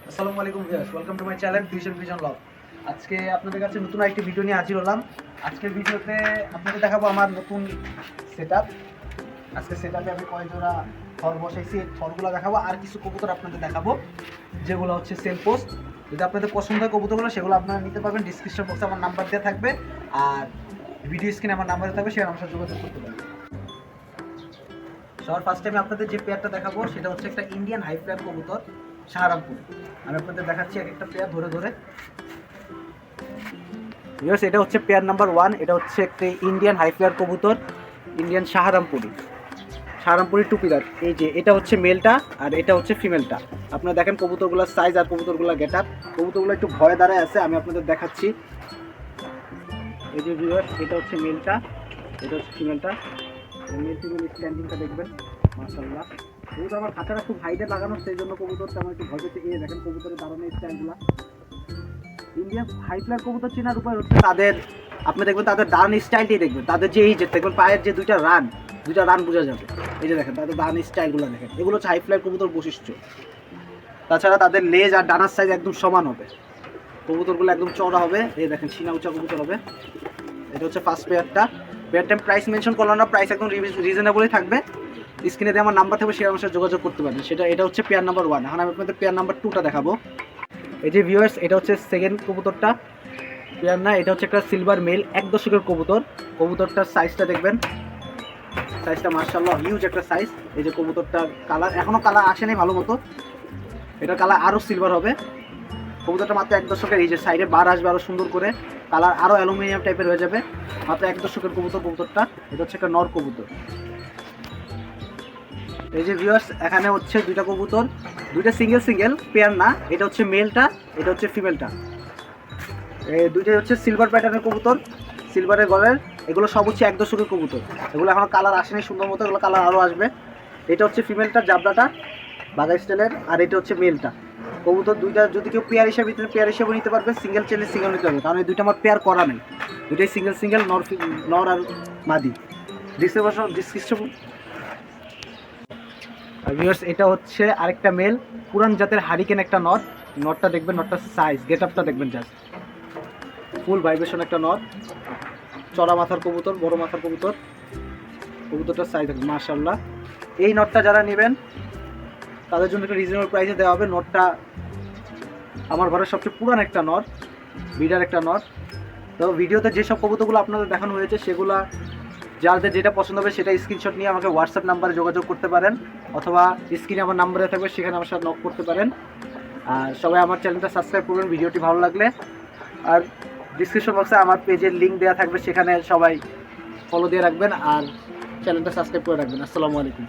আসসালামু আলাইকুম viewers, welcome to my channel vision love. আজকে আপনাদের কাছে নতুন একটি ভিডিও নিয়ে হাজির হলাম। আজকের ভিডিওতে আপনাদের দেখাবো আমার নতুন সেটআপ। আজকে সেটআপে আমি কয় জোড়া থর বসাইছি, এই থরগুলো দেখাবো। আর কিছু কবুতর আপনাদের দেখাবো যেগুলো হচ্ছে সেল পোস্ট। যদি আপনাদের পছন্দ হয় কবুতরগুলো, সেগুলো আপনারা নিতে পারবেন। ডিসক্রিপশন বক্সে আমার নাম্বার দেওয়া থাকবে, আর ভিডিও স্ক্রিনে আমার নাম্বার থাকবে, সেখানে আমার সাথে যোগাযোগ করতে পারবেন। সবার ফার্স্ট টাইম আপনাদের যে পেয়ারটা দেখাবো সেটা হচ্ছে একটা ইন্ডিয়ান হাই ফ্লায়ার কবুতর, সাহারামপুর। আমি আপনাদের দেখাচ্ছি এক একটা পেয়ার ধরে ধরে। ভিউয়ার্স, এটা হচ্ছে পেয়ার নাম্বার 1। এটা হচ্ছে একটা ইন্ডিয়ান হাই ফ্লায়ার কবুতর, ইন্ডিয়ান সাহারামপুরি টুপিদার। এই যে এটা হচ্ছে মেলটা আর এটা হচ্ছে ফিমেলটা। আপনারা দেখেন কবুতরগুলোর সাইজ আর কবুতরগুলোর গেটআপ। কবুতরগুলো একটু ভয়ে দাঁড়ায় আছে, আমি আপনাদের দেখাচ্ছি। এই যে ভিউয়ার্স, এটা হচ্ছে মেলটা, এটা হচ্ছে ফিমেলটা। মেল ফিমেল স্ট্যান্ডিংটা দেখবেন, মাশাআল্লাহ। কবুতর আমার খাঁচাটা খুব হাইটে লাগানো, সেই জন্য কবুতরটা আমার একটু ভয় পেতে গিয়ে দেখেন কবুতরের দাঁড়ানোর স্টাইলগুলো। ইন্ডিয়ান হাই ফ্লায়ার কবুতর চেনার উপায় হচ্ছে তাদের, আপনি দেখবেন তাদের দাঁড়ানো স্টাইলটাই দেখবেন। তাদের যে এই যে দেখবেন পায়ের যে দুইটা রান বোঝা যাবে। এই যে দেখেন তাদের দাঁড়ানো স্টাইলগুলো দেখেন, এগুলো হচ্ছে হাই ফ্লায়ার কবুতর বৈশিষ্ট্য। তাছাড়া তাদের লেজ আর ডানার সাইজ একদম সমান হবে, কবুতরগুলো একদম চওড়া হবে। এই দেখেন সিনা উঁচা কবুতর হবে। এটা হচ্ছে ফার্স্ট পেয়ারটা। পেয়ারটার প্রাইস মেনশন করলাম না, প্রাইস একদম রিজনেবলই থাকবে। স্ক্রিনে দিয়ে আমার নাম্বার থাকবে, সে আমার সাথে যোগাযোগ করতে পারবেন। এটা হচ্ছে পেয়ার নাম্বার 1। এখন আমি আপনাদের পেয়ার নাম্বার 2টা দেখাবো। এই যে ভিউয়ার্স, এটা হচ্ছে সেকেন্ড কবুতরটা। পেয়ার না, এটা হচ্ছে একটা সিলভার মেল, 1 দশকের কবুতর। কবুতরটার সাইজটা দেখবেন, সাইজটা মাশাআল্লাহ হিউজ একটা সাইজ। এই যে কবুতরটার কালার, এখনও কালার আসেনি ভালো মতো, এটা কালার আরও সিলভার হবে। কবুতরটা মাত্র 1 দশকের। এই যে সাইডে বার আসবে আরও সুন্দর করে, কালার আরও অ্যালুমিনিয়াম টাইপের হয়ে যাবে। মাত্র 1 দশকের কবুতরটা। এটা হচ্ছে একটা নর কবুতর। এই যে ভিউয়ার্স, এখানে হচ্ছে দুইটা কবুতর, দুইটা সিঙ্গেল পেয়ার না। এটা হচ্ছে মেলটা, এটা হচ্ছে ফিমেলটা। এই দুইটাই হচ্ছে সিলভার প্যাটার্নের কবুতর, সিলভারের গলের। এগুলো সব হচ্ছে 1 দশকের কবুতর। এগুলো এখনো কালার আসেনি সুন্দর মতো, এগুলো কালার আরও আসবে। এটা হচ্ছে ফিমেলটার জাবলাটা বাঘা স্টাইলের, আর এটা হচ্ছে মেলটা। কবুতর দুইটা যদি কেউ পেয়ার হিসেবে নিতে পারবে, সিঙ্গেল চাইলে সিঙ্গেল নিতে হবে, কারণ এই দুইটা আমার পেয়ার করা নেই। দুইটাই সিঙ্গেল নর আর মাদি। ডিসক্রিপশন। আর ভিউয়ার্স, এটা হচ্ছে আরেকটা মেল, পুরান জাতের হারিকেন একটা নট। নটটা দেখবেন, নটটার সাইজ গেটআপটা দেখবেন, জাস্ট ফুল ভাইব্রেশন একটা নট। চড়া মাথার কবুতর, বড় মাথার কবুতর। কবুতরটার সাইজ দেখবেন মাশাআল্লাহ। এই নটটা যারা নেবেন তাদের জন্য একটা রিজনেবল প্রাইসে দেওয়া হবে। নটটা আমার ঘরের সবচেয়ে পুরান একটা নট, বিডার একটা নট। তো ভিডিওতে যেসব কবুতরগুলো আপনাদের দেখানো হয়েছে, সেগুলা যাদের যেটা পছন্দ হবে সেটা স্ক্রিনশট নিয়ে আমাকে হোয়াটসঅ্যাপ নাম্বারে যোগাযোগ করতে পারেন, অথবা স্ক্রিনে আমার নাম্বারে থাকবে, সেখানে আমার সাথে নক করতে পারেন। আর সবাই আমার চ্যানেলটা সাবস্ক্রাইব করবেন ভিডিওটি ভালো লাগলে। আর ডিসক্রিপশন বক্সে আমার পেজের লিঙ্ক দেওয়া থাকবে, সেখানে সবাই ফলো দিয়ে রাখবেন আর চ্যানেলটা সাবস্ক্রাইব করে রাখবেন। আসসালামু আলাইকুম।